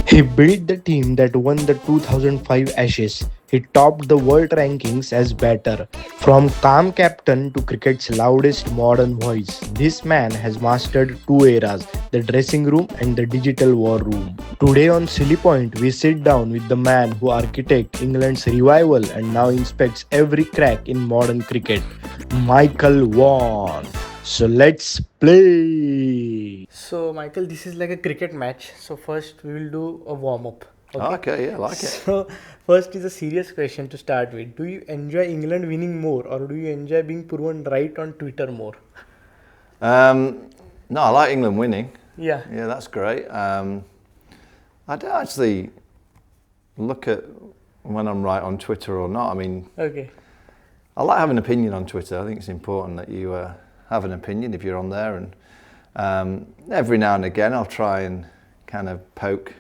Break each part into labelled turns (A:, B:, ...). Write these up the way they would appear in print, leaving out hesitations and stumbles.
A: He built the team that won the 2005 Ashes. He topped the world rankings as batter. From calm captain to cricket's loudest modern voice, this man has mastered two eras, the dressing room and the digital war room. Today on Silly Point, we sit down with the man who architected England's revival and now inspects every crack in modern cricket, Michael Vaughan. So let's play. So, Michael, this is like a cricket match. So, first we will do a warm up.
B: Okay, yeah, I like it.
A: So, first is a serious question to start with. Do you enjoy England winning more, or do you enjoy being proven right on Twitter more?
B: No, I like England winning.
A: Yeah.
B: Yeah, that's great. I don't actually look at when I'm right on Twitter or not. I mean,
A: Okay.
B: I like having an opinion on Twitter. I think it's important that you have an opinion if you're on there. And every now and again, I'll try and kind of poke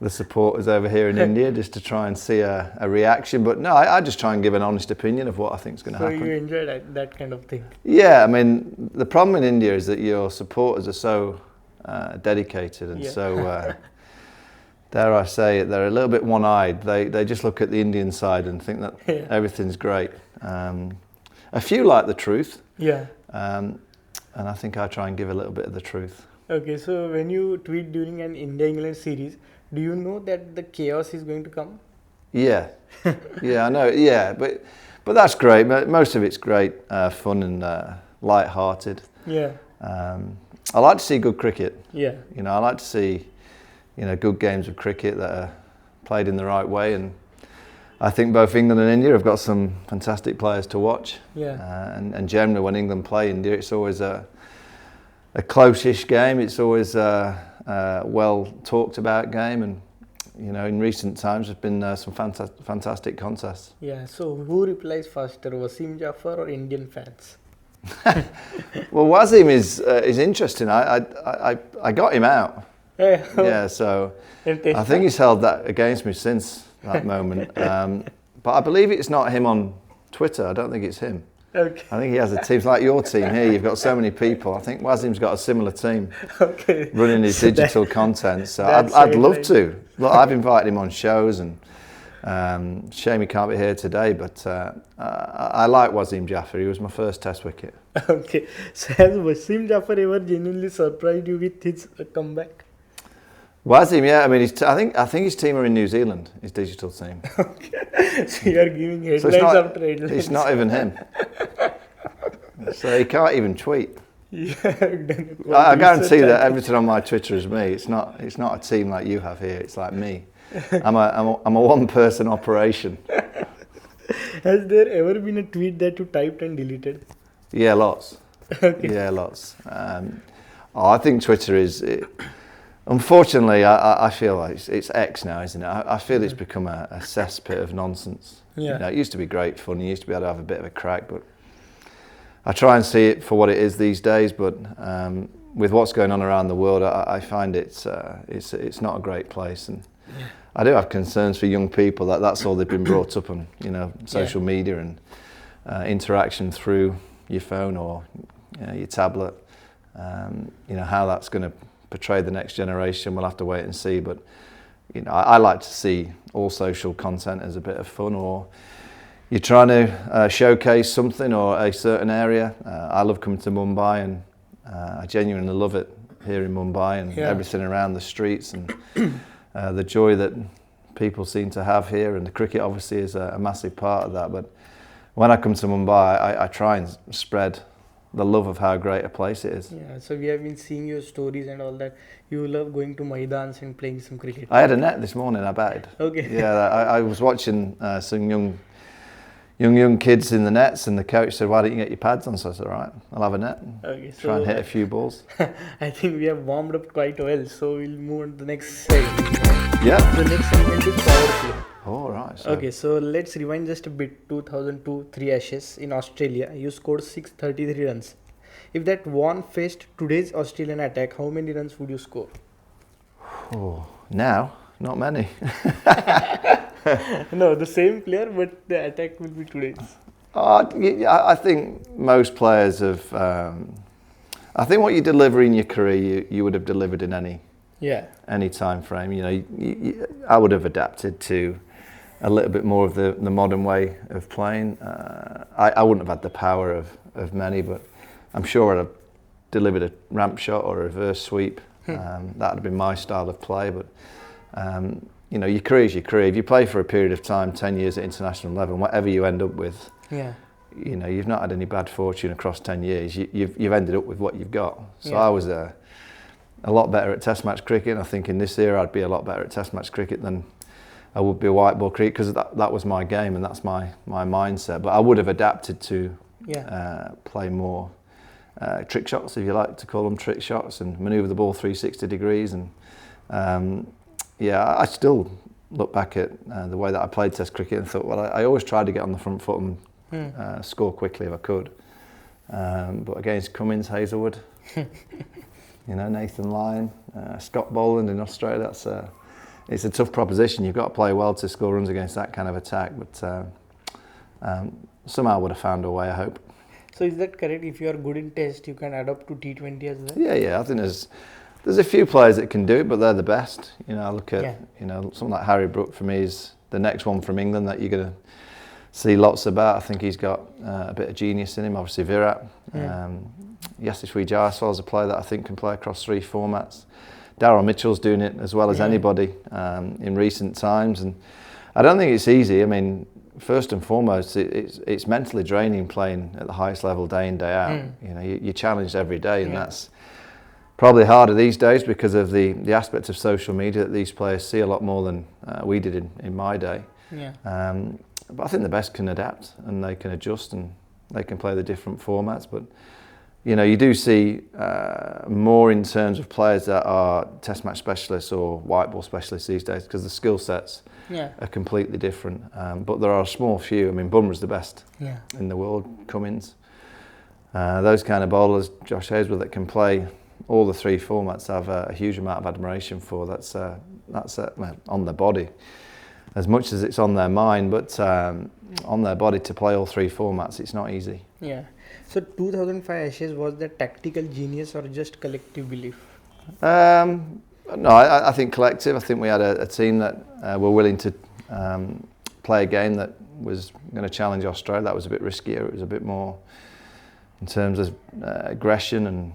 B: the supporters over here in India just to try and see a reaction. But no, I just try and give an honest opinion of what I think is going to happen.
A: So, you enjoy that kind of thing?
B: Yeah, I mean, the problem in India is that your supporters are so dedicated and so, dare I say it, they're a little bit one-eyed. They just look at the Indian side and think that everything's great. A few like the truth.
A: Yeah.
B: And I think I try and give a little bit of the truth.
A: Okay, so when you tweet during an India-England series, do you know that the chaos is going to come?
B: Yeah, yeah, I know. Yeah, but that's great. Most of it's great, fun and light-hearted.
A: Yeah.
B: I like to see good cricket.
A: Yeah.
B: You know, I like to see good games of cricket that are played in the right way, and I think both England and India have got some fantastic players to watch.
A: Yeah.
B: And generally, when England play India, it's always a close-ish game. It's always a well talked about game, and in recent times there's been some fantastic contests.
A: Yeah. So who replies faster, Wasim Jafar or Indian fans?
B: Well, Wasim is interesting. I got him out. Yeah, so I think he's held that against me since that moment. But I believe it's not him on Twitter. I don't think it's him.
A: Okay.
B: I think he has a team. It's like your team here. You've got so many people. I think Wasim's got a similar team running his digital content. So I'd love to. Look, I've invited him on shows, and shame he can't be here today. But I like Wasim Jaffer. He was my first Test wicket.
A: Okay. So has Wasim Jaffer ever genuinely surprised you with his comeback?
B: Wasim, yeah. I mean, I think his team are in New Zealand. His digital team.
A: Okay. So you are giving headlines after headlines.
B: It's not even him. So he can't even tweet.
A: Yeah,
B: I guarantee that everything on my Twitter is me. It's not a team like you have here. It's like me. I'm a one-person operation.
A: Has there ever been a tweet that you typed and deleted?
B: Yeah, lots.
A: Okay.
B: Yeah, lots. I think Twitter is. Unfortunately, I feel like it's X now, isn't it? I feel it's become a cesspit of nonsense.
A: Yeah.
B: It used to be great fun. You used to be able to have a bit of a crack, but I try and see it for what it is these days. But with what's going on around the world, I find it's not a great place, and I do have concerns for young people that's all they've been brought up on. Social media and interaction through your phone or your tablet. How that's going to portray the next generation, we'll have to wait and see. But I like to see all social content as a bit of fun, or you're trying to showcase something or a certain area. I love coming to Mumbai, and I genuinely love it here in Mumbai, and everything around the streets, and the joy that people seem to have here, and the cricket obviously is a massive part of that. But when I come to Mumbai, I try and spread the love of how great a place it is.
A: Yeah, so we have been seeing your stories and all that. You love going to Maidans and playing some cricket.
B: I had a net this morning, I batted.
A: Okay.
B: Yeah, I was watching some young kids in the nets, and the coach said, "Why don't you get your pads on?" So I said, "All right, I'll have a net.
A: Okay,
B: Try and hit a few balls."
A: I think we have warmed up quite well, so we'll move on to the next segment.
B: Yeah.
A: The next segment is power play.
B: All right.
A: Okay, so let's rewind just a bit. 2002, 3 Ashes in Australia. You scored 633 runs. If that one faced today's Australian attack, how many runs would you score?
B: Oh, now, not many.
A: No, the same player, but the attack will be today's.
B: I think most players have. I think what you deliver in your career, you would have delivered in any time frame. You know, I would have adapted to a little bit more of the modern way of playing. I wouldn't have had the power of many, but I'm sure I'd have delivered a ramp shot or a reverse sweep. That would have been my style of play. But you know, your career is your career. If you play for a period of time, 10 years at international level, whatever you end up with, you know, you've not had any bad fortune across 10 years. You've ended up with what you've got. So I was a lot better at Test match cricket. I think in this era I'd be a lot better at Test match cricket than I would be a white ball cricket, because that was my game and that's my mindset. But I would have adapted to play more trick shots, if you like to call them trick shots, and manoeuvre the ball 360 degrees. And I still look back at the way that I played Test cricket and thought, well, I always tried to get on the front foot and score quickly if I could. But against Cummins, Hazelwood, you know, Nathan Lyon, Scott Boland in Australia, it's a tough proposition. You've got to play well to score runs against that kind of attack. But somehow I would have found a way, I hope.
C: So is that correct? If you are good in Test, you can adapt to T20 as well?
B: Yeah. I think there's a few players that can do it, but they're the best. You know, I look at you know, someone like Harry Brook for me is the next one from England that you're going to see lots about. I think he's got a bit of genius in him. Obviously Virat. Yashasvi Jaiswal is a player that I think can play across 3 formats. Daryl Mitchell's doing it as well as anybody in recent times, and I don't think it's easy. I mean, first and foremost, it's mentally draining playing at the highest level day in, day out. You know, you're challenged every day, and that's probably harder these days because of the aspect of social media that these players see a lot more than we did in my day. But I think the best can adapt and they can adjust and they can play the different formats. But you know, you do see more in terms of players that are Test match specialists or white ball specialists these days, because the skill sets are completely different. But there are a small few. I mean, Bumrah's the best in the world. Cummins, those kind of bowlers, Josh Hazlewood, that can play all the 3 formats, I have a huge amount of admiration for. That's on their body as much as it's on their mind, but on their body to play all 3 formats, it's not easy.
C: So 2005 Ashes, was that tactical genius or just collective belief?
B: No, I think collective. I think we had a team that were willing to play a game that was going to challenge Australia. That was a bit riskier. It was a bit more in terms of aggression and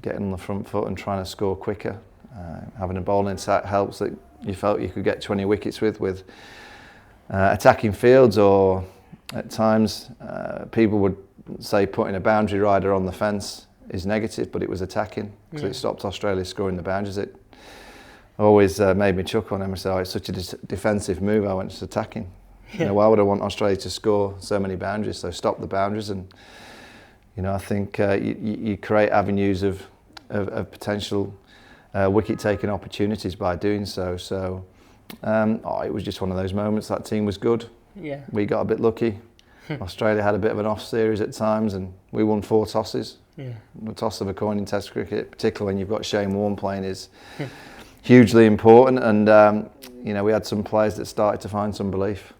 B: getting on the front foot and trying to score quicker. Having a bowling attack helps that you felt you could get 20 wickets with attacking fields, or at times people would say putting a boundary rider on the fence is negative, but it was attacking because it stopped Australia scoring the boundaries. It always made me chuckle and say, oh, it's such a defensive move. I went just attacking. You know, why would I want Australia to score so many boundaries? So stop the boundaries, and you know, I think you create avenues of potential wicket-taking opportunities by doing so. So it was just one of those moments. That team was good. We got a bit lucky. Australia had a bit of an off series at times, and we won 4 tosses. The toss of a coin in Test cricket, particularly when you've got Shane Warne playing, is hugely important. And you know, we had some players that started to find some belief.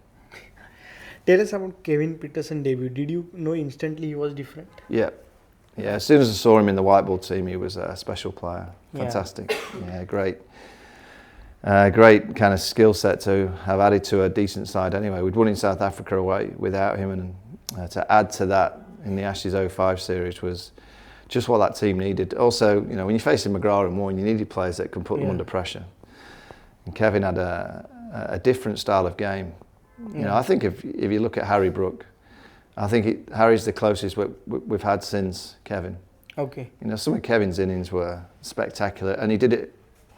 C: Tell us about Kevin Pietersen debut. Did you know instantly he was different?
B: Yeah. As soon as I saw him in the white ball team, he was a special player. Fantastic. Great kind of skill set to have added to a decent side anyway. We'd won in South Africa away without him, and to add to that in the Ashes 05 series was just what that team needed. Also, you know, when you're facing McGrath and Warne, you needed players that can put them under pressure. And Kevin had a different style of game. You know, I think if you look at Harry Brook, I think Harry's the closest we've had since Kevin. You know, some of Kevin's innings were spectacular, and he did it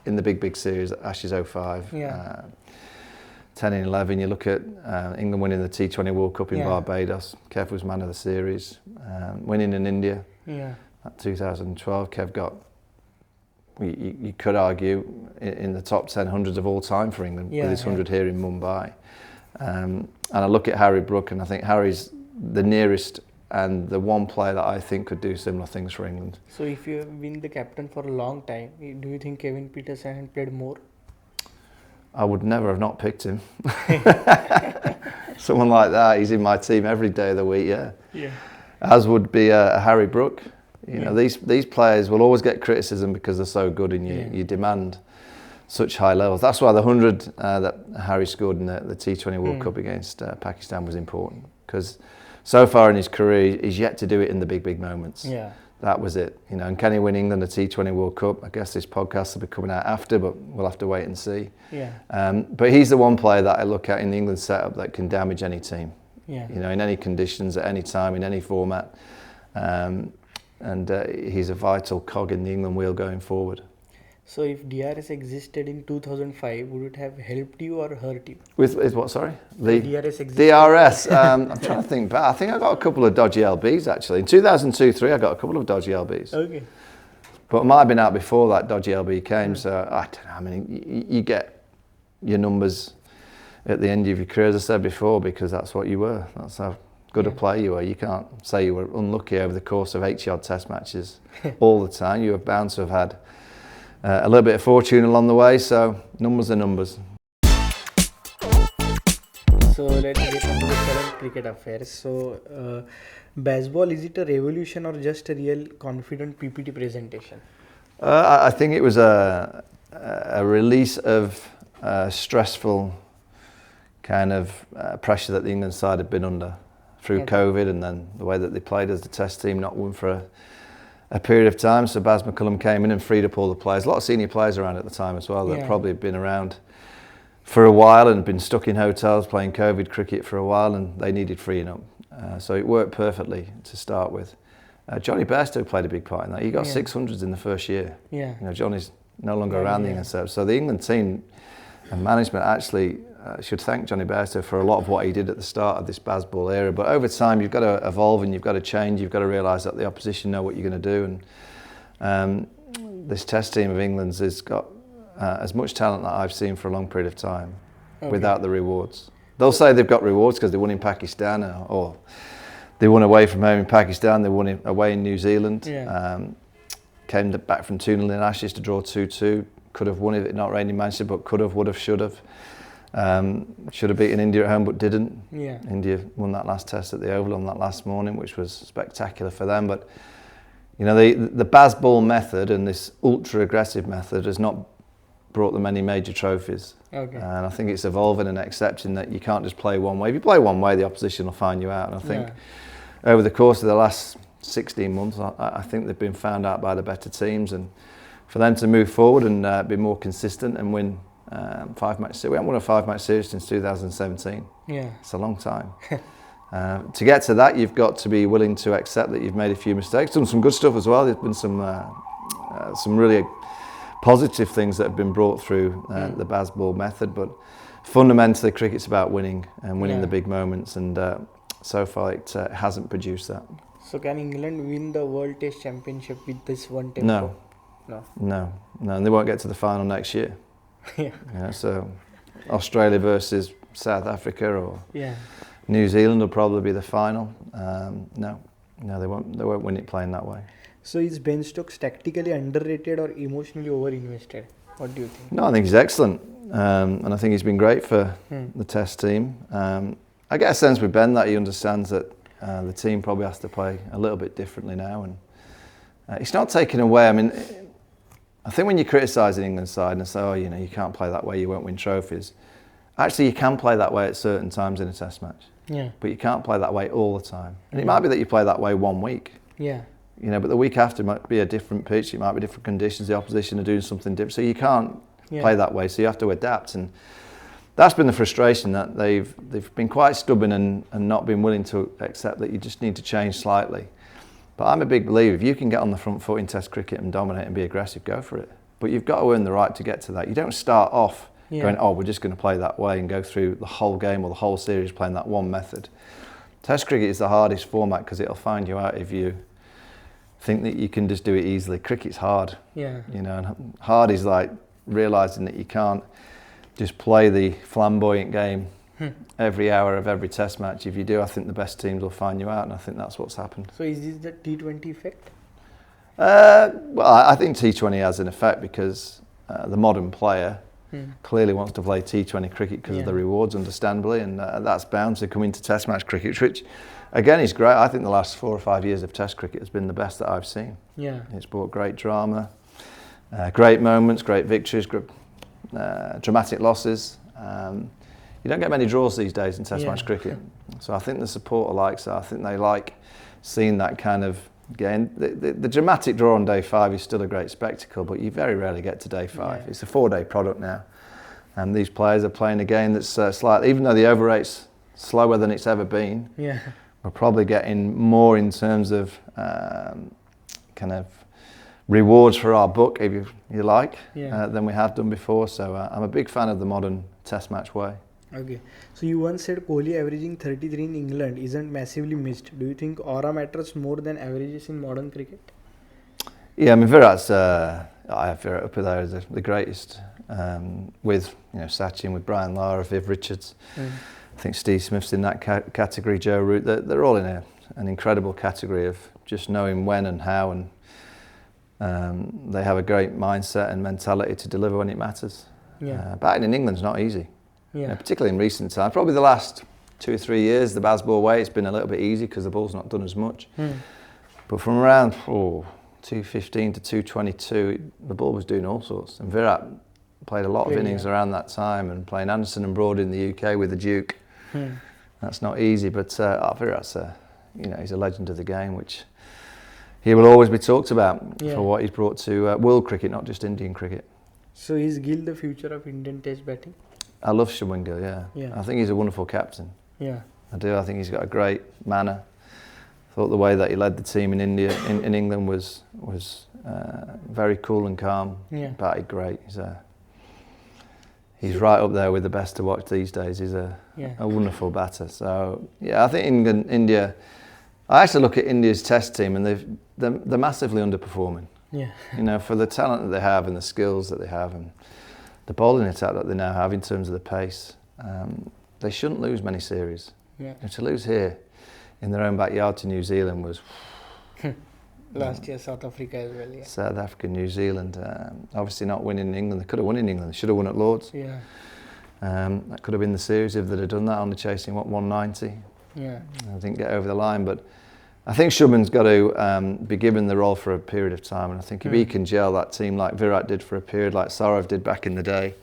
B: in the big series, Ashes 05, 10 and 11. You look at England winning the T20 World Cup in Barbados. Kev was man of the series. Winning in India, at 2012. Kev got, you could argue, in the top 10 hundreds of all time for England, with his 100 here in Mumbai. And I look at Harry Brook, and I think Harry's the nearest and the one player that I think could do similar things for England.
C: So if you have been the captain for a long time, do you think Kevin Pietersen had played more?
B: I would never have not picked him. Someone like that, he's in my team every day of the week, yeah.
C: Yeah.
B: As would be a Harry Brook. You know, these players will always get criticism because they're so good and you demand such high levels. That's why the 100 that Harry scored in the T20 World Cup against Pakistan was important, because so far in his career he's yet to do it in the big moments.
C: Yeah.
B: That was it. You know, and can he win England a T20 World Cup? I guess this podcast will be coming out after, but we'll have to wait and see.
C: Yeah.
B: But he's the one player that I look at in the England setup that can damage any team.
C: Yeah.
B: You know, in any conditions, at any time, in any format. And he's a vital cog in the England wheel going forward.
C: So if DRS existed in 2005, would it have helped you or hurt you?
B: With what, sorry? The
C: DRS existed.
B: DRS. I'm trying to think back. I think I got a couple of dodgy LBs actually. In 2002-03, I got a couple of dodgy LBs.
C: Okay.
B: But it might have been out before that dodgy LB came. So I don't know. I mean, you get your numbers at the end of your career, as I said before, because that's what you were. That's how good a player you were. You can't say you were unlucky over the course of 80-odd test matches all the time. You were bound to have had a little bit of fortune along the way, so numbers are numbers.
C: So let's get into the current cricket affairs. So baseball, is it a revolution or just a real confident PPT presentation?
B: I think it was a release of stressful kind of pressure that the England side had been under through COVID, and then the way that they played as the test team, not won for a period of time. So Baz McCullum came in and freed up all the players. A lot of senior players around at the time as well that probably had been around for a while and been stuck in hotels playing COVID cricket for a while, and they needed freeing up. So it worked perfectly to start with. Johnny Bairstow played a big part in that. He got 600s in the first year.
C: Yeah.
B: You know, Johnny's no longer around the England setup. So the England team and management actually should thank Johnny Bairstow for a lot of what he did at the start of this Bazball era. But over time, you've got to evolve and you've got to change. You've got to realise that the opposition know what you're going to do. And this test team of England's has got as much talent that I've seen for a long period of time without the rewards. They'll say they've got rewards because they won in Pakistan, or they won away from home in Pakistan, they won away in New Zealand. Came back from 2-0 in Ashes to draw 2-2. Could have won if it not rained in Manchester, but could have, would have, should have. Should have beaten India at home, but didn't. India won that last test at the Oval on that last morning, which was spectacular for them. But you know, the Bazball method and this ultra aggressive method has not brought them any major trophies. And I think it's evolving and accepting that you can't just play one way. If you play one way, the opposition will find you out. And I think over the course of the last 16 months, I think they've been found out by the better teams, and for them to move forward and be more consistent and win 5-match series. We haven't won a 5-match series since 2017. It's a long time. To get to that, you've got to be willing to accept that you've made a few mistakes. Done some good stuff as well. There's been some really positive things that have been brought through the Bazball method, but fundamentally cricket's about winning and winning the big moments, and so far it hasn't produced that.
C: So can England win the World Test Championship with this one tempo?
B: No, and they won't get to the final next year. So Australia versus South Africa or New Zealand will probably be the final. No, they won't win it playing that way.
C: So is Ben Stokes tactically underrated or emotionally over-invested? What do you think?
B: No, I think he's excellent, and I think he's been great for the Test team. I get a sense with Ben that he understands that the team probably has to play a little bit differently now, and it's not taken away. I mean, I think when you criticise an England side and say, oh, you know, you can't play that way, you won't win trophies. Actually, you can play that way at certain times in a Test match. But you can't play that way all the time. And it might be that you play that way one week. You know, but the week after might be a different pitch, it might be different conditions, the opposition are doing something different. So you can't play that way, so you have to adapt. And that's been the frustration, that they've been quite stubborn and not been willing to accept that you just need to change slightly. But I'm a big believer, if you can get on the front foot in Test cricket and dominate and be aggressive, go for it. But you've got to earn the right to get to that. You don't start off going, oh, we're just going to play that way and go through the whole game or the whole series playing that one method. Test cricket is the hardest format because it'll find you out if you think that you can just do it easily. Cricket's hard. You know, and hard is like realising that you can't just play the flamboyant game every hour of every Test match. If you do, I think the best teams will find you out, and I think that's what's happened.
C: So is this the T20 effect?
B: Well, I think T20 has an effect because the modern player clearly wants to play T20 cricket because of the rewards, understandably, and that's bound to come into Test match cricket, which again is great. I think the last 4 or 5 years of Test cricket has been the best that I've seen.
C: Yeah.
B: It's brought great drama, great moments, great victories, dramatic losses. You don't get many draws these days in Test match cricket, so I think the supporter likes that. I think they like seeing that kind of game. The dramatic draw on day 5 is still a great spectacle, but you very rarely get to day 5. It's a 4-day product now, and these players are playing a game that's slightly, even though the over rate's slower than it's ever been, we're probably getting more in terms of kind of rewards for our book, if you like, than we have done before. So I'm a big fan of the modern Test match way.
C: Okay, so you once said Kohli averaging 33 in England isn't massively missed. Do you think aura matters more than averages in modern cricket?
B: Yeah, I mean Virat's, I have Virat up there as the greatest, with Sachin, with Brian Lara, Viv Richards. I think Steve Smith's in that category, Joe Root. They're all in an incredible category of just knowing when and how, and they have a great mindset and mentality to deliver when it matters. Batting in England's not easy. Particularly in recent times, probably the last 2 or 3 years, the Bazball way, it's been a little bit easy because the ball's not done as much. But from around 215 to 222, the ball was doing all sorts. And Virat played a lot of innings around that time, and playing Anderson and Broad in the UK with the Duke. That's not easy, but Virat's he's a legend of the game, which he will always be talked about for what he's brought to world cricket, not just Indian cricket.
C: So is Gill the future of Indian Test batting?
B: I love Shubham Gill, I think he's a wonderful captain. I do. I think he's got a great manner. I thought the way that he led the team in India, in England, was very cool and calm. Batted great. He's right up there with the best to watch these days. He's a wonderful batter. So I think India. I actually look at India's Test team, and they're massively underperforming. For the talent that they have and the skills that they have, and the bowling attack that they now have in terms of the pace, they shouldn't lose many series. And to lose here in their own backyard to New Zealand was...
C: Last year South Africa as well.
B: South Africa, New Zealand, obviously not winning in England. They could have won in England, they should have won at Lords. That could have been the series if they'd have done that, only chasing 190. I didn't get over the line, but I think Shubham's got to be given the role for a period of time, and I think if he can gel that team like Virat did for a period, like Saurav did back in the day,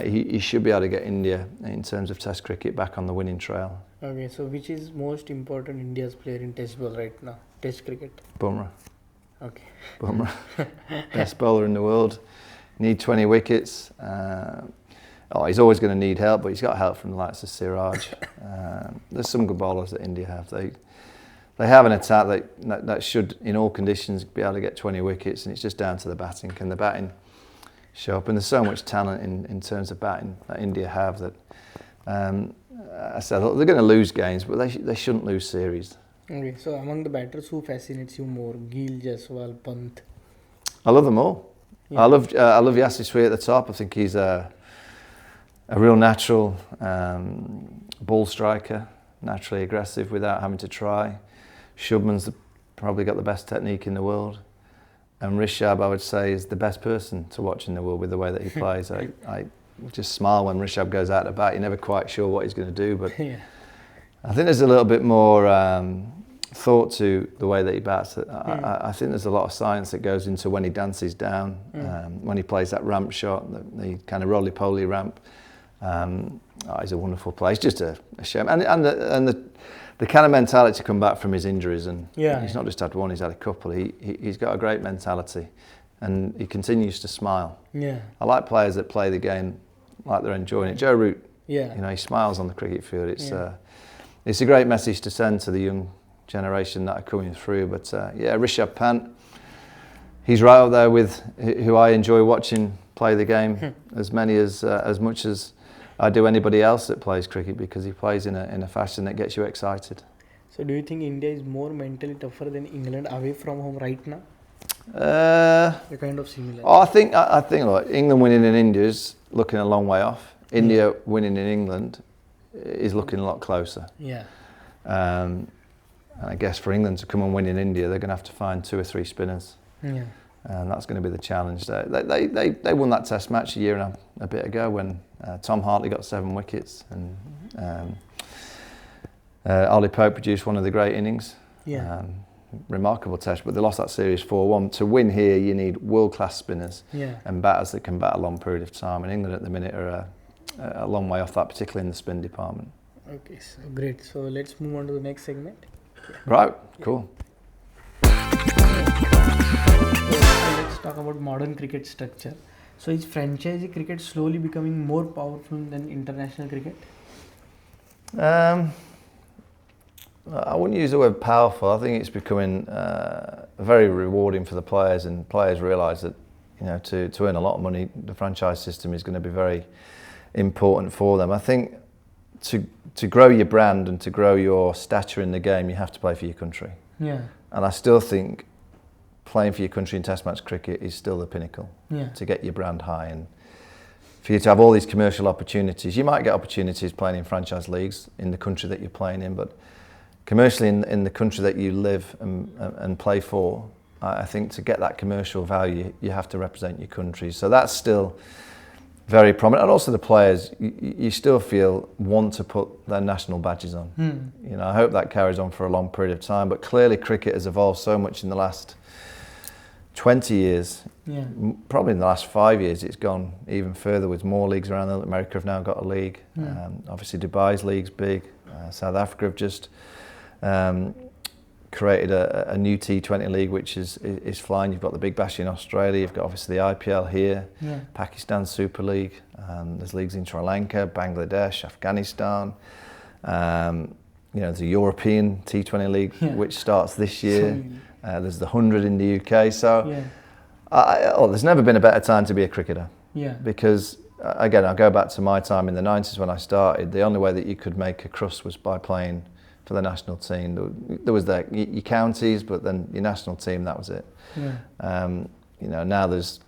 B: he should be able to get India in terms of Test cricket back on the winning trail.
C: Okay, so which is most important India's player in Test ball right now, Test cricket?
B: Bumrah.
C: Okay.
B: Bumrah, best bowler in the world. Need 20 wickets. He's always going to need help, but he's got help from the likes of Siraj. There's some good bowlers that India have. They have an attack that should, in all conditions, be able to get 20 wickets, and it's just down to the batting. Can the batting show up? And there's so much talent in terms of batting that India have that I said they're going to lose games, but they shouldn't lose series.
C: Okay, so among the batters, who fascinates you more? Gill, Jaiswal, Pant?
B: I love them all. I love Yashasvi at the top. I think he's a real natural ball striker, naturally aggressive without having to try. Shubman's probably got the best technique in the world, and Rishabh, I would say, is the best person to watch in the world with the way that he plays. I just smile when Rishabh goes out to bat. You're never quite sure what he's going to do, but I think there's a little bit more thought to the way that he bats. I think there's a lot of science that goes into when he dances down, when he plays that ramp shot, the kind of roly-poly ramp. He's a wonderful player. It's just a shame, and the kind of mentality to come back from his injuries, and he's not just had one; he's had a couple. He's got a great mentality, and he continues to smile. I like players that play the game like they're enjoying it. Joe Root, he smiles on the cricket field. It's a great message to send to the young generation that are coming through. But Rishabh Pant, he's right up there with who I enjoy watching play the game as much as I do anybody else that plays cricket, because he plays in a fashion that gets you excited.
C: So do you think India is more mentally tougher than England away from home right now? They're kind of similar.
B: I think look, England winning in India is looking a long way off. India winning in England is looking a lot closer. And I guess for England to come and win in India, they're going to have to find 2 or 3 spinners. and that's going to be the challenge. They won that Test match a year and a bit ago when Tom Hartley got 7 wickets and Ollie Pope produced one of the great innings.
C: Yeah.
B: Remarkable Test, but they lost that series 4-1. To win here, you need world-class spinners and batters that can bat a long period of time. And England at the minute are a long way off that, particularly in the spin department.
C: Okay, so great. So let's move on to the next segment.
B: Right, cool.
C: So let's talk about modern cricket structure. So is franchise cricket slowly becoming more powerful than international cricket?
B: I wouldn't use the word powerful. I think it's becoming very rewarding for the players, and players realise that, you know, to earn a lot of money, the franchise system is going to be very important for them. I think to grow your brand and to grow your stature in the game, you have to play for your country.
C: Yeah.
B: And I still think playing for your country in Test match cricket is still the pinnacle to get your brand high, and for you to have all these commercial opportunities. You might get opportunities playing in franchise leagues in the country that you're playing in, but commercially in the country that you live and play for, I think to get that commercial value, you have to represent your country. So that's still very prominent. And also the players, you still feel want to put their national badges on. You know, I hope that carries on for a long period of time, but clearly cricket has evolved so much in the last 20 years.
C: Yeah.
B: Probably in the last 5 years it's gone even further with more leagues around. America have now got a league. Obviously Dubai's league's big. South Africa have just created a new T20 league which is flying. You've got the Big Bash in Australia, you've got obviously the IPL here, Pakistan Super League, there's leagues in Sri Lanka, Bangladesh, Afghanistan, you know, there's a European T20 league which starts this year, there's the 100 in the UK, so there's never been a better time to be a cricketer, because again, I'll go back to my time in the 90s when I started. The only way that you could make a crust was by playing for the national team. There was your counties, but then your national team, that was it. You know, now there's,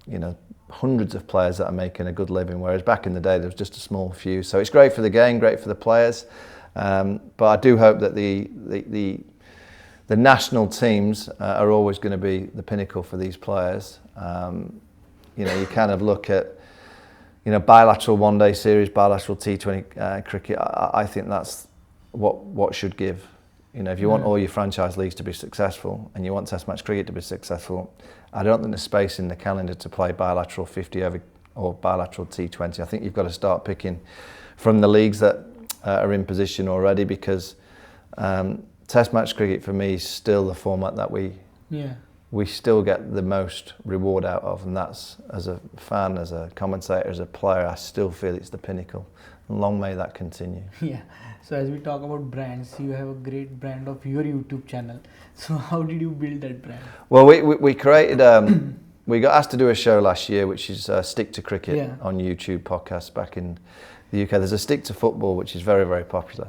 B: you know, hundreds of players that are making a good living, whereas back in the day there was just a small few. So it's great for the game, great for the players, but I do hope that the national teams are always going to be the pinnacle for these players. You know, you kind of look at, you know, bilateral one-day series, bilateral T20 cricket. I think that's what should give. You know, if you want all your franchise leagues to be successful and you want Test match cricket to be successful, I don't think there's space in the calendar to play bilateral 50 over or bilateral T20. I think you've got to start picking from the leagues that are in position already, because Test match cricket for me is still the format that we still get the most reward out of, and that's, as a fan, as a commentator, as a player, I still feel it's the pinnacle. And long may that continue. Yeah.
C: So as we talk about brands, you have a great brand of your YouTube channel. So how did you build that brand?
B: Well, we created, we got asked to do a show last year, which is Stick to Cricket on YouTube podcast back in the UK. There's a Stick to Football, which is very, very popular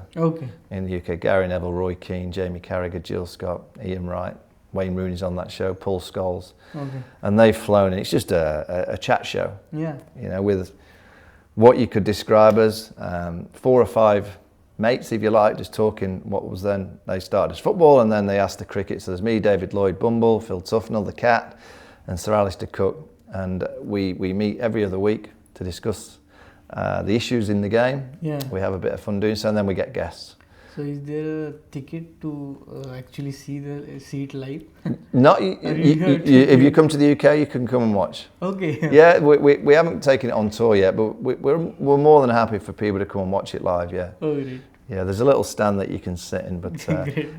B: in the UK. Gary Neville, Roy Keane, Jamie Carragher, Jill Scott, Ian Wright, Wayne Rooney's on that show, Paul Scholes. And they've flown. It's just a chat show, you know, with what you could describe as 4 or 5 mates, if you like, just talking what was then, they started as football and then they asked the cricket. So there's me, David Lloyd Bumble, Phil Tufnell, the Cat, and Sir Alistair Cook. And we meet every other week to discuss the issues in the game. We have a bit of fun doing so, and then we get guests.
C: So is there a ticket to actually see it live?
B: Not if you come to the UK, you can come and watch. Yeah, we haven't taken it on tour yet, but we're more than happy for people to come and watch it live. Yeah. Yeah, there's a little stand that you can sit in, but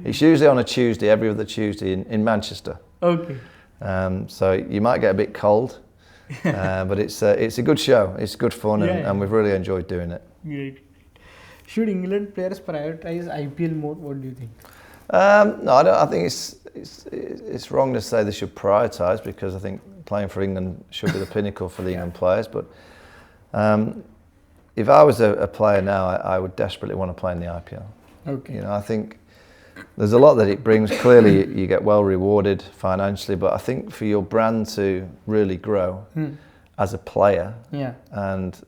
B: it's usually on a Tuesday, every other Tuesday in Manchester. So you might get a bit cold, but it's a good show. It's good fun, and we've really enjoyed doing it.
C: Great. Should England players prioritize IPL more? What do you think?
B: No, I don't. I think it's wrong to say they should prioritise, because I think playing for England should be the pinnacle for the England players. But if I was a player now, I would desperately want to play in the IPL. You know, I think there's a lot that it brings. Clearly, you get well rewarded financially, but I think for your brand to really grow as a player, and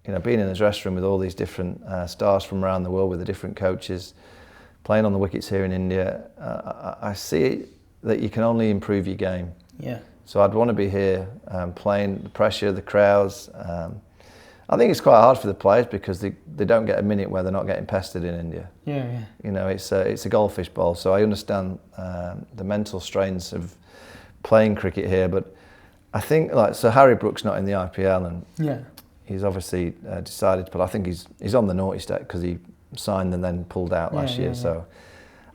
B: you know, being in the dressing room with all these different stars from around the world with the different coaches, playing on the wickets here in India, I see that you can only improve your game
C: Yeah.
B: So I'd want to be here playing the pressure, the crowds. I think it's quite hard for the players because they don't get a minute where they're not getting pestered in India.
C: Yeah.
B: You know, it's a goldfish bowl, so I understand the mental strains of playing cricket here. But I think, so Harry Brook's not in the IPL, and he's obviously decided. But I think he's on the naughty step because he signed and then pulled out last year. So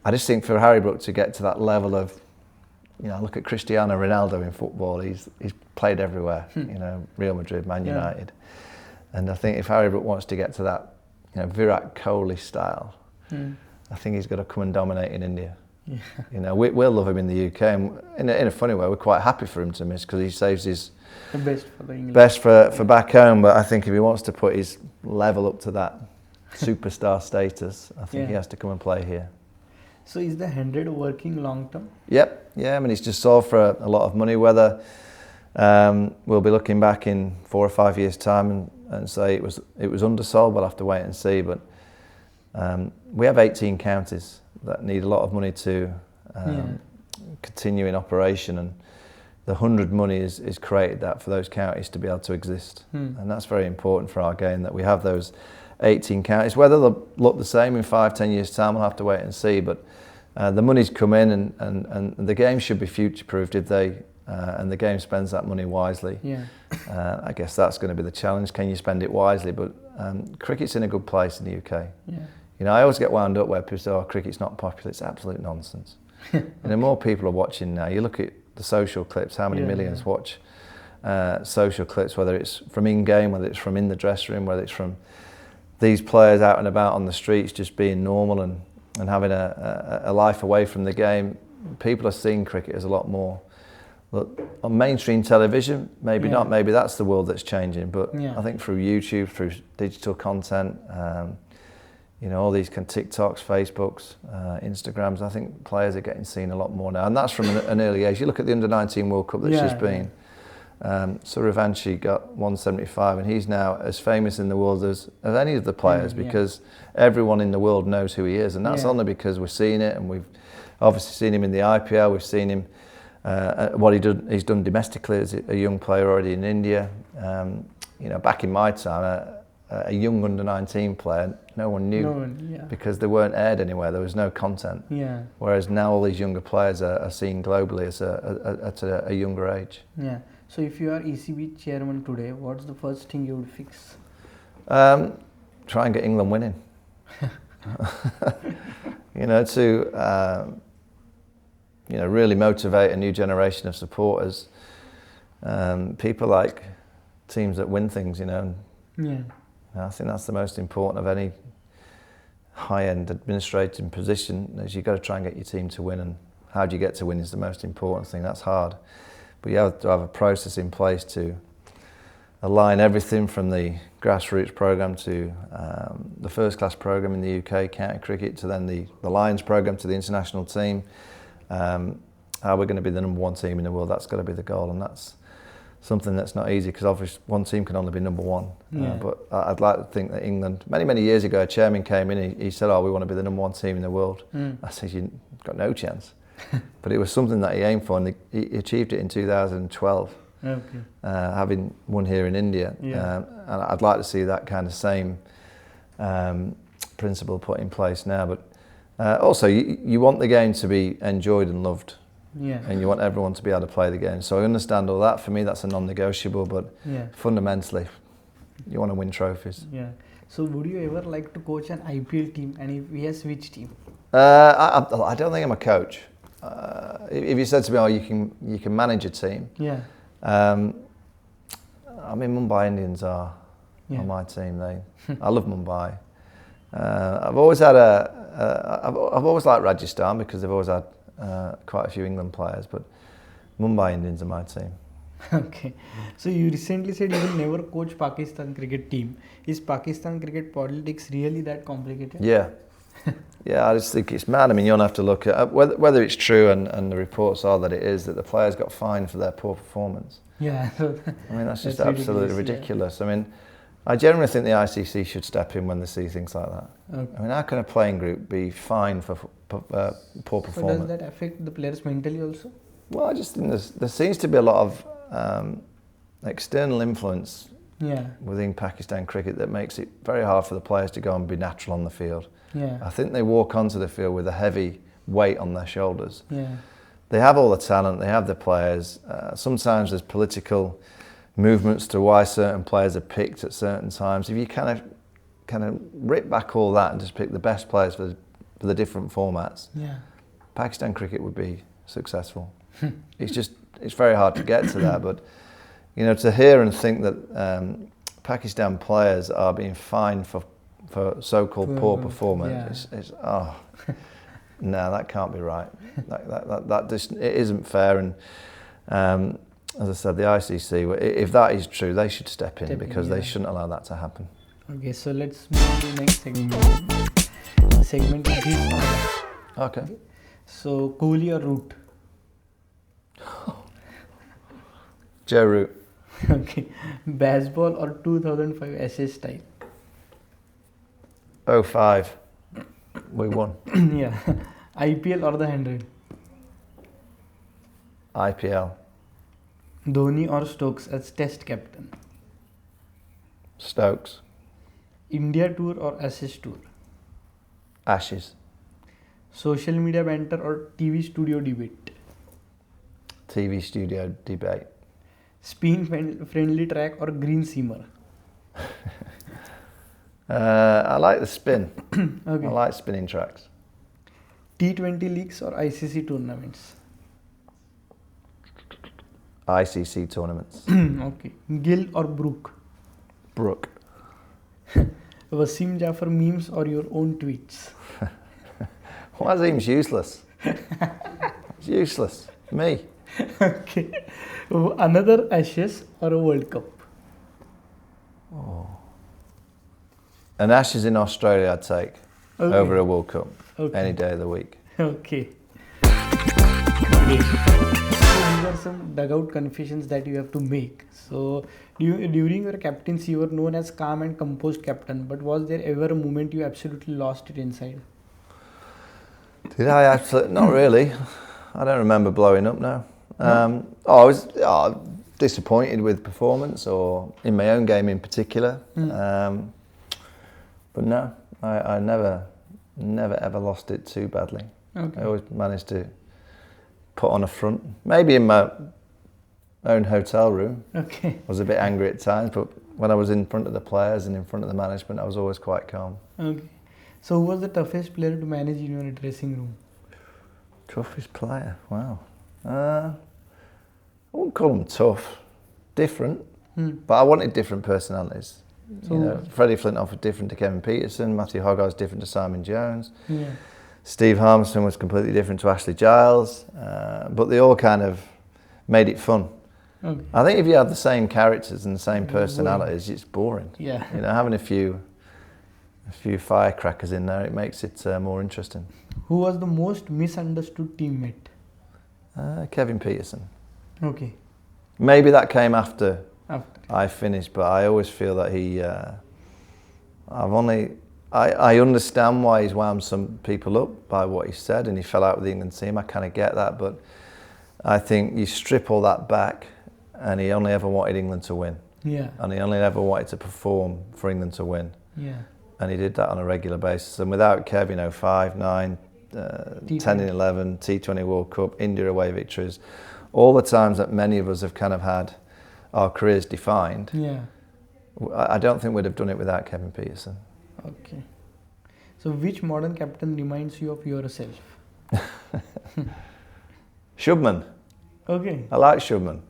B: I just think for Harry Brook to get to that level of, you know, look at Cristiano Ronaldo in football. He's played everywhere. You know, Real Madrid, Man United. And I think if Harry Brook wants to get to that, you know, Virat Kohli style, I think he's got to come and dominate in India. Yeah. You know, we'll love him in the UK, and in a funny way, we're quite happy for him to miss because he saves his best for back home. But I think if he wants to put his level up to that superstar status, I think he has to come and play here.
C: So is the 100 working long term?
B: Yep. Yeah. I mean, he's just sold for a lot of money. Whether we'll be looking back in 4 or 5 years' time and say it was undersold, we'll have to wait and see. But we have 18 counties that need a lot of money to continue in operation, and the 100 money is created that for those counties to be able to exist. And that's very important for our game, that we have those 18 counties. Whether they'll look the same in 5-10 years' time, we'll have to wait and see. But the money's come in, and the game should be future-proofed if they and the game spends that money wisely. I guess that's going to be the challenge. Can you spend it wisely? But cricket's in a good place in the UK. You know, I always get wound up where people say, "Oh, cricket's not popular." It's absolute nonsense. And the more people are watching now, you look at the social clips, how many millions watch social clips, whether it's from in-game, whether it's from in the dressing room, whether it's from these players out and about on the streets just being normal and having a life away from the game. People are seeing cricket as a lot more. Look, on mainstream television, maybe not, maybe that's the world that's changing, but I think through YouTube, through digital content, you know, all these TikToks, Facebooks, Instagrams, I think players are getting seen a lot more now, and that's from an early age. You look at the Under-19 World Cup that's just been, Suravanshi got 175, and he's now as famous in the world as any of the players because everyone in the world knows who he is, and that's only because we're seeing it, and we've obviously seen him in the IPL, we've seen him what he's done domestically as a young player already in India. You know, back in my time, a young under-19 player, no one knew because they weren't aired anywhere. There was no content. Whereas now all these younger players are seen globally at a younger age.
C: So if you are ECB chairman today, what's the first thing you would fix?
B: Try and get England winning. You know, to really motivate a new generation of supporters. People like teams that win things, you know. I think that's the most important of any high-end administrating position, is you've got to try and get your team to win, and how do you get to win is the most important thing. That's hard. But you have to have a process in place to align everything from the grassroots programme to the first-class programme in the UK, county cricket, to then the Lions programme, to the international team. How we're going to be the #1 team in the world, that's got to be the goal, and that's something that's not easy because obviously one team can only be #1. But I'd like to think that England, many years ago, a chairman came in, he said, "Oh, we want to be the #1 team in the world." I said, "You've got no chance." But it was something that he aimed for, and he achieved it in 2012, having won here in India. And I'd like to see that kind of same principle put in place now. But also, you want the game to be enjoyed and loved. And you want everyone to be able to play the game. So I understand all that. For me, that's a non-negotiable, but fundamentally, you want to win trophies.
C: So would you ever like to coach an IPL team, and if yes, which team?
B: I don't think I'm a coach. If you said to me, "Oh, you can manage a team," I mean, Mumbai Indians are my team. I love Mumbai. I've always liked Rajasthan because they've always had quite a few England players, but Mumbai Indians are my team.
C: Okay. So you recently said you will never coach Pakistan cricket team. Is Pakistan cricket politics really that complicated?
B: Yeah, I just think it's mad. I mean, you'll have to look at whether it's true, and the reports are that it is, that the players got fined for their poor performance. I mean, that's just absolutely ridiculous. I mean, I generally think the ICC should step in when they see things like that. I mean, how can a playing group be fined for poor performance?
C: So does that affect the players mentally also?
B: Well, I just think there seems to be a lot of external influence
C: Yeah.
B: within Pakistan cricket that makes it very hard for the players to go and be natural on the field.
C: Yeah.
B: I think they walk onto the field with a heavy weight on their shoulders.
C: Yeah.
B: They have all the talent, they have the players. Sometimes there's political movements to why certain players are picked at certain times. If you kind of rip back all that and just pick the best players for the different formats,
C: Yeah.
B: Pakistan cricket would be successful. It's very hard to get to that, but you know, to hear and think that Pakistan players are being fined for so-called poor performance, no, that can't be right. that just, it isn't fair. And as I said, the ICC, if that is true, they should step in because they shouldn't allow that to happen.
C: Okay, so let's move to the next segment. The segment is this or that.
B: Okay.
C: So Kohli or Root?
B: Joe Root.
C: Okay. Baseball or 2005 Ashes style?
B: 05. We won.
C: Yeah. IPL or the 100?
B: IPL.
C: Dhoni or Stokes as Test captain?
B: Stokes.
C: India tour or Ashes tour?
B: Ashes.
C: Social media banter or TV studio debate?
B: TV studio debate.
C: Spin friendly track or green simmer?
B: I like the spin.
C: Okay.
B: I like spinning tracks.
C: T20 leagues or ICC tournaments?
B: ICC tournaments.
C: Okay. Gill or Brook?
B: Brook.
C: Wasim Jafar memes or your own tweets?
B: Wasim's useless. It's useless. Me.
C: Okay. Another Ashes or a World Cup?
B: An Ashes in Australia I'd take over a World Cup
C: Okay.
B: any day of the week.
C: Okay. Great. So these are some dugout confessions that you have to make. So during your captaincy, you were known as calm and composed captain. But was there ever a moment you absolutely lost it inside?
B: Did I absolutely? Not really. I don't remember blowing up now. I was disappointed with performance or in my own game in particular. But no, I never ever lost it too badly.
C: Okay.
B: I always managed to put on a front. Maybe in my own hotel room.
C: Okay.
B: I was a bit angry at times, but when I was in front of the players and in front of the management, I was always quite calm.
C: Okay. So who was the toughest player to manage in your dressing room?
B: Toughest player? Wow. I wouldn't call them tough. Different. But I wanted different personalities.
C: So,
B: you know, Freddie Flintoff was different to Kevin Peterson. Matthew Hogarth was different to Simon Jones.
C: Yeah.
B: Steve Harmison was completely different to Ashley Giles. But they all kind of made it fun.
C: Okay.
B: I think if you have the same characters and the same personalities, it's boring.
C: Yeah.
B: You know, having a few firecrackers in there, it makes it more interesting.
C: Who was the most misunderstood teammate?
B: Kevin Peterson.
C: Okay.
B: Maybe that came after
C: After.
B: I finished, but I always feel that I understand why he's wound some people up by what he said and he fell out with the England team. I kind of get that, but I think you strip all that back and he only ever wanted England to win.
C: Yeah.
B: And he only ever wanted to perform for England to win.
C: Yeah.
B: And he did that on a regular basis. And without Kev, 5, 9, 10 and 11, T20 World Cup, India away victories, all the times that many of us have kind of had our careers defined,
C: Yeah.
B: I don't think we'd have done it without Kevin Peterson.
C: Okay. So which modern captain reminds you of yourself?
B: Shubman.
C: Okay.
B: I like Shubman.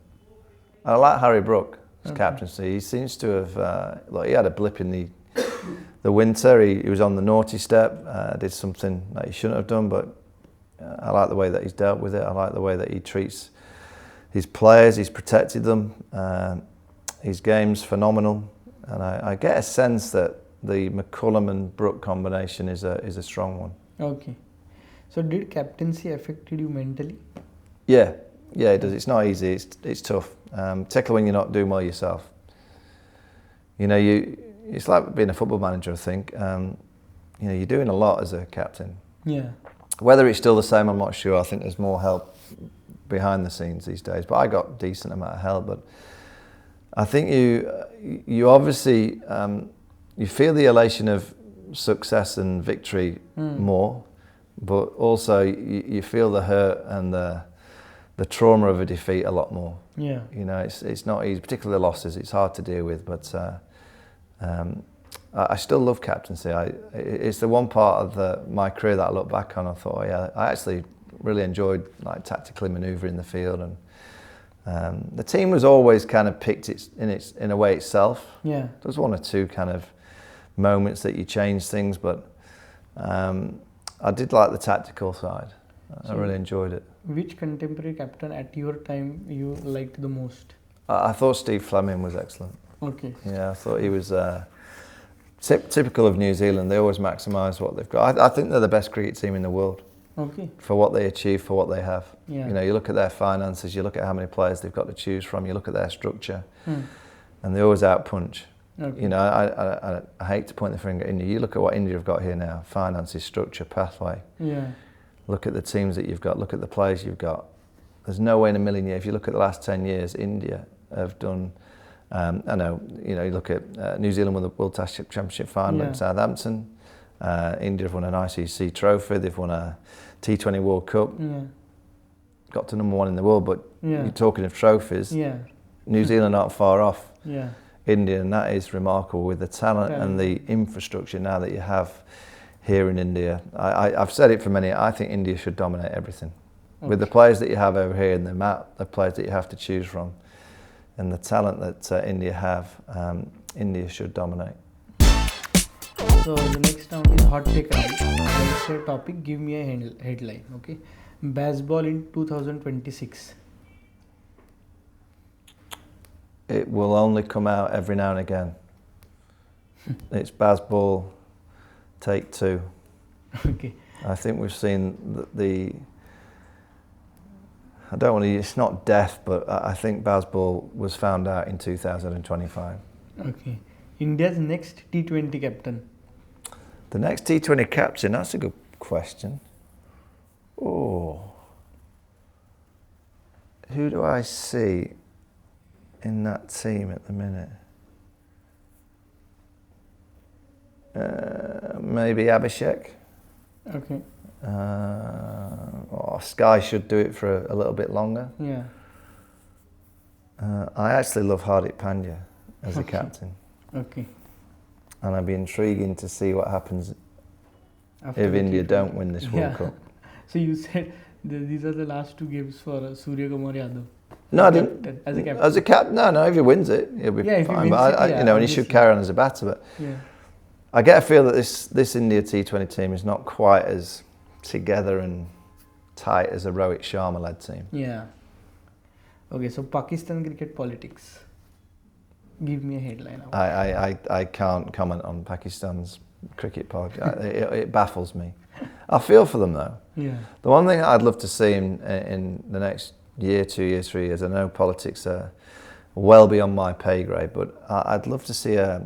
B: I like Harry Brook as captaincy. He seems to have, he had a blip in the winter. He was on the naughty step, did something that he shouldn't have done, but I like the way that he's dealt with it. I like the way that he treats his players. He's protected them. His game's phenomenal. And I get a sense that the McCullum and Brook combination is a strong one.
C: Okay. So did captaincy affected you mentally?
B: Yeah, it does. It's not easy. It's tough. Particularly when you're not doing well yourself. You know, it's like being a football manager, I think. You know, you're doing a lot as a captain.
C: Yeah.
B: Whether it's still the same, I'm not sure. I think there's more help behind the scenes these days. But I got decent amount of help. But I think you obviously you feel the elation of success and victory more, but also you feel the hurt and the trauma of a defeat a lot more.
C: Yeah.
B: You know, it's not easy, particularly losses. It's hard to deal with, but I still love captaincy. It's the one part of my career that I look back on. I thought, yeah, I actually really enjoyed like tactically manoeuvring the field, and the team was always kind of picked in a way itself.
C: Yeah.
B: There's one or two kind of moments that you change things, but I did like the tactical side. I really enjoyed it.
C: Which contemporary captain at your time you liked the most?
B: I thought Steve Fleming was excellent.
C: Okay.
B: Yeah, I thought he was typical of New Zealand. They always maximise what they've got. I think they're the best cricket team in the world.
C: Okay.
B: For what they achieve, for what they have.
C: Yeah.
B: You know, you look at their finances, you look at how many players they've got to choose from, you look at their structure, and they always outpunch.
C: Okay.
B: You know, I hate to point the finger at India. You look at what India have got here now: finances, structure, pathway.
C: Yeah.
B: Look at the teams that you've got. Look at the players you've got. There's no way in a million years. If you look at the last 10 years, India have done. I know, you know, you look at New Zealand won the World Test Championship final at Southampton. India have won an ICC trophy. They've won a T20 World Cup.
C: Yeah.
B: Got to number one in the world. But you're talking of trophies.
C: Yeah.
B: New Zealand aren't far off
C: Yeah.
B: India, and that is remarkable with the talent and the infrastructure now that you have here in India. I've said it for many. I think India should dominate everything. Okay. With the players that you have over here and the players that you have to choose from, and the talent that India have, India should dominate.
C: So the next round is hot take round. I say topic, give me a headline. Okay, baseball in 2026.
B: It will only come out every now and again. It's baseball, take two.
C: Okay.
B: I think we've seen the I don't want to. It's not death, but I think baseball was found out in 2025.
C: Okay. India's next T20 captain.
B: The next T20 captain. That's a good question. Oh, who do I see in that team at the minute? Maybe Abhishek.
C: Okay.
B: Sky should do it for a little bit longer.
C: Yeah.
B: I actually love Hardik Pandya as a captain.
C: Okay.
B: And I'd be intriguing to see what happens
C: After
B: if
C: the
B: India
C: T20.
B: don't win this World Cup.
C: So you said these are the last two games for Surya Kumar Yadav.
B: No, I didn't.
C: As a captain.
B: As a captain, no. If he wins it, he'll be
C: If he
B: fine.
C: wins
B: But
C: it,
B: you know, and he should carry on as a batter. But
C: yeah.
B: I get a feel that this India T20 team is not quite as together and tight as a Rohit Sharma-led team.
C: Yeah. Okay, so Pakistan cricket politics. Give me a headline.
B: I can't comment on Pakistan's cricket policy. It baffles me. I feel for them though.
C: Yeah.
B: The one thing I'd love to see in the next year, 2 years, 3 years, I know politics are well beyond my pay grade, but I'd love to see a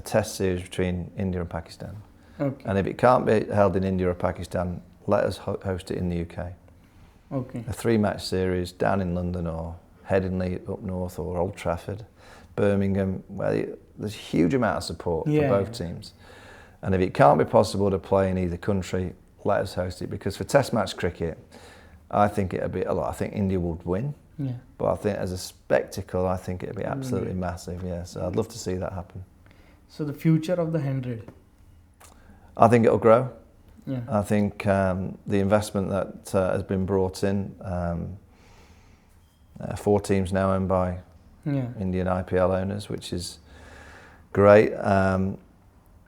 B: test series between India and Pakistan.
C: Okay.
B: And if it can't be held in India or Pakistan, let us host it in the UK.
C: Okay.
B: A 3-match series down in London or Headingley up north or Old Trafford, Birmingham, where there's a huge amount of support for both teams. And if it can't be possible to play in either country, let us host it, because for test match cricket, I think it'd be a lot. I think India would win. Yeah. But I think as a spectacle, I think it'd be absolutely massive. Yeah. So I'd love to see that happen.
C: So the future of the 100.
B: I think it'll grow.
C: Yeah.
B: I think the investment that has been brought in, 4 teams now owned by Indian IPL owners, which is great.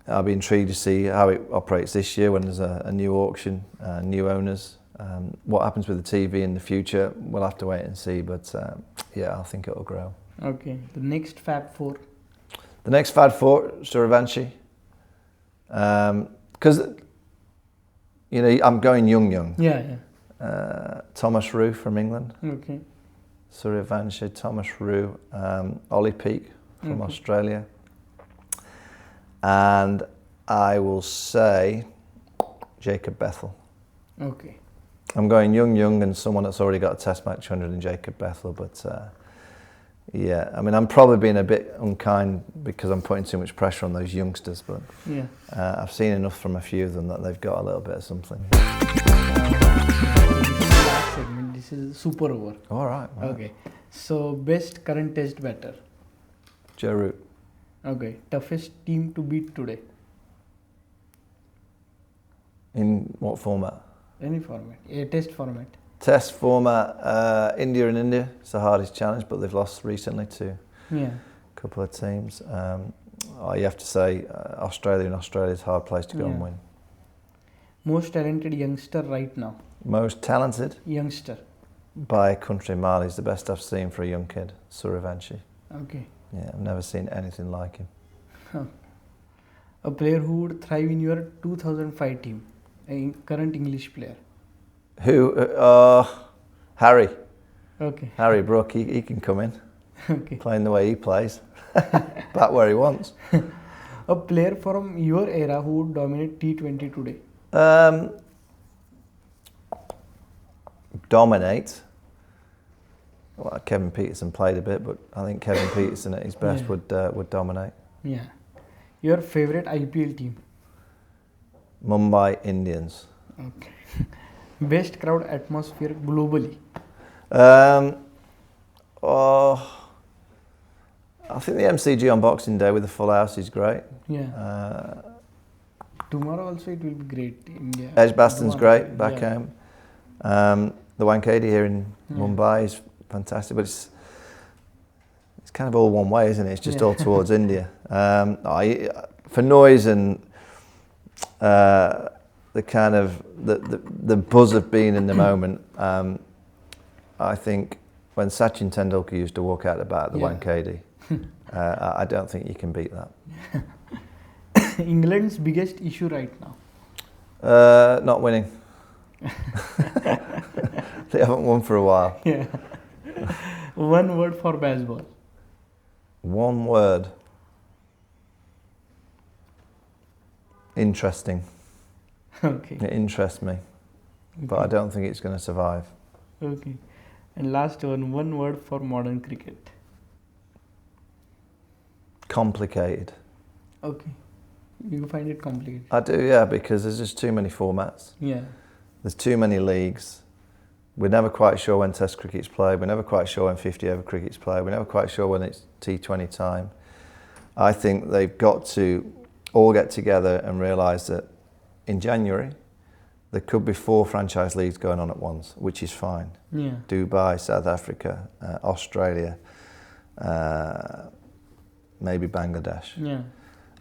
B: I'll be intrigued to see how it operates this year when there's a new auction, new owners. What happens with the TV in the future, we'll have to wait and see. But yeah, I think it'll grow.
C: Okay. The next Fab 4.
B: The next Fab 4, Suryavanshi. Because, you know, I'm going young.
C: Yeah.
B: Thomas Rue from England.
C: Okay.
B: Suryavanshi, Thomas Rue, Ollie Peake from Australia. And I will say Jacob Bethel.
C: Okay.
B: I'm going young and someone that's already got a Test match 100 in Jacob Bethel, but yeah, I mean, I'm probably being a bit unkind because I'm putting too much pressure on those youngsters, but
C: Yeah.
B: I've seen enough from a few of them that they've got a little bit of something.
C: This is the last segment. This is super over.
B: All right.
C: Okay. So best current test batter.
B: Joe Root.
C: Okay. Toughest team to beat today.
B: In what format?
C: Any format. A test format.
B: Test format, India and India. It's the hardest challenge, but they've lost recently to
C: Yeah.
B: a couple of teams. You have to say Australia and Australia's a hard place to go and
C: Yeah.
B: win.
C: Most talented youngster right now.
B: Most talented
C: Youngster.
B: by a country mile. He's the best I've seen for a young kid, Suravanshi.
C: Okay.
B: Yeah, I've never seen anything like him.
C: A player who would thrive in your 2005 team. A current English player.
B: Who? Harry.
C: Okay.
B: Harry Brook. He can come in,
C: Okay.
B: playing the way he plays, back where he wants.
C: A player from your era who would dominate T20 today.
B: Dominate. Well, Kevin Peterson played a bit, but I think Kevin Peterson at his best
C: Yeah.
B: would dominate.
C: Yeah. Your favorite IPL team.
B: Mumbai Indians.
C: Okay. Best crowd atmosphere globally.
B: I think the MCG on Boxing Day with the full house is great.
C: Yeah. Tomorrow also it will be great. India.
B: Edgbaston's
C: Vaughan.
B: great back
C: Yeah.
B: home. The Wankhede here in Mumbai is fantastic, but it's kind of all one way, isn't it? It's just all towards India. For noise and the kind of the buzz of being in the moment, I think when Sachin Tendulkar used to walk out the bat at the Wankhede, I don't think you can beat that.
C: England's biggest issue right now.
B: Not winning. They haven't won for a while.
C: Yeah. One word for baseball.
B: One word. Interesting.
C: Okay.
B: It interests me, but I don't think it's going to survive.
C: Okay. And last one word for modern cricket.
B: Complicated.
C: Okay. You find it complicated.
B: I do, yeah, because there's just too many formats.
C: Yeah.
B: There's too many leagues. We're never quite sure when Test cricket's played. We're never quite sure when 50-over cricket's played. We're never quite sure when it's T20 time. I think they've got to all get together and realise that in January there could be 4 franchise leagues going on at once, which is fine.
C: Yeah.
B: Dubai, South Africa, Australia, maybe Bangladesh.
C: Yeah.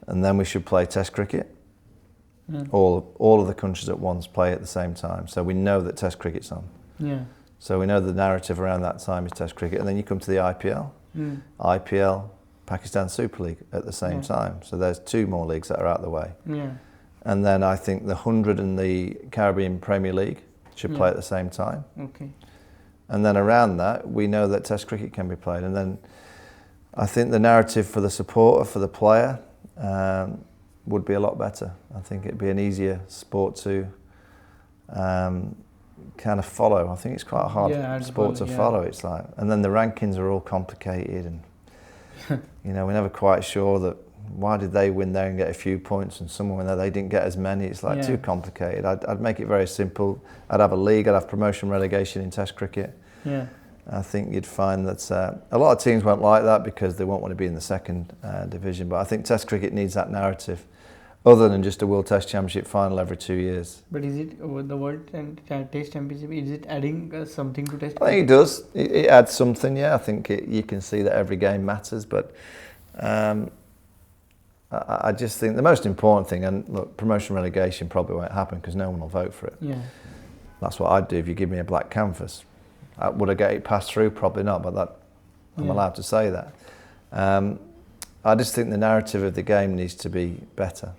B: And then we should play Test cricket.
C: Yeah.
B: All of the countries at once play at the same time. So we know that Test cricket's on.
C: Yeah.
B: So we know the narrative around that time is Test cricket. And then you come to the IPL. IPL, Pakistan Super League at the same time. So there's 2 more leagues that are out of the way.
C: Yeah.
B: And then I think the 100 and the Caribbean Premier League should play at the same time.
C: Okay.
B: And then around that, we know that Test cricket can be played. And then I think the narrative for the supporter, for the player, would be a lot better. I think it'd be an easier sport to kind of follow. I think it's quite a hard sport to follow. It's like, and then the rankings are all complicated, and you know, we're never quite sure that why did they win there and get a few points, and someone win there they didn't get as many. It's like too complicated. I'd make it very simple. I'd have a league. I'd have promotion relegation in Test cricket.
C: Yeah.
B: I think you'd find that a lot of teams won't like that because they won't want to be in the second division. But I think Test cricket needs that narrative, other than just a World Test Championship final every 2 years.
C: But is it the World Test Championship? Is it adding something to Test?
B: I think it does. It adds something. Yeah, I think you can see that every game matters. But I just think the most important thing, and look, promotion relegation probably won't happen because no one will vote for it.
C: Yeah.
B: That's what I'd do if you give me a blank canvas. Would I get it passed through? Probably not, but that I'm allowed to say that. I just think the narrative of the game needs to be better.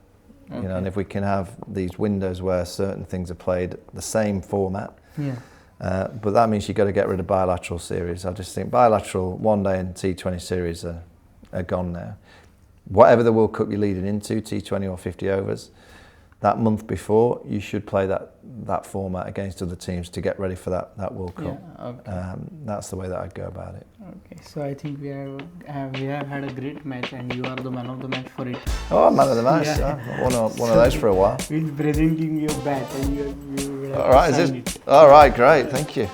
B: Okay. You know, and if we can have these windows where certain things are played the same format, but that means you've got to get rid of bilateral series. I just think bilateral one-day and T20 series are gone now. Whatever the World Cup you're leading into, T20 or 50 overs, that month before, you should play that format against other teams to get ready for that World Cup.
C: Yeah, okay.
B: That's the way that I'd go about it.
C: Okay, so I think we have had a great match, and you are the man of the match for it.
B: Oh, man of the match!
C: Yeah.
B: I've won one of those for a while.
C: We'll presenting your bat, and you will have
B: All right,
C: to
B: is
C: sign
B: this?
C: it.
B: All right, great, thank you.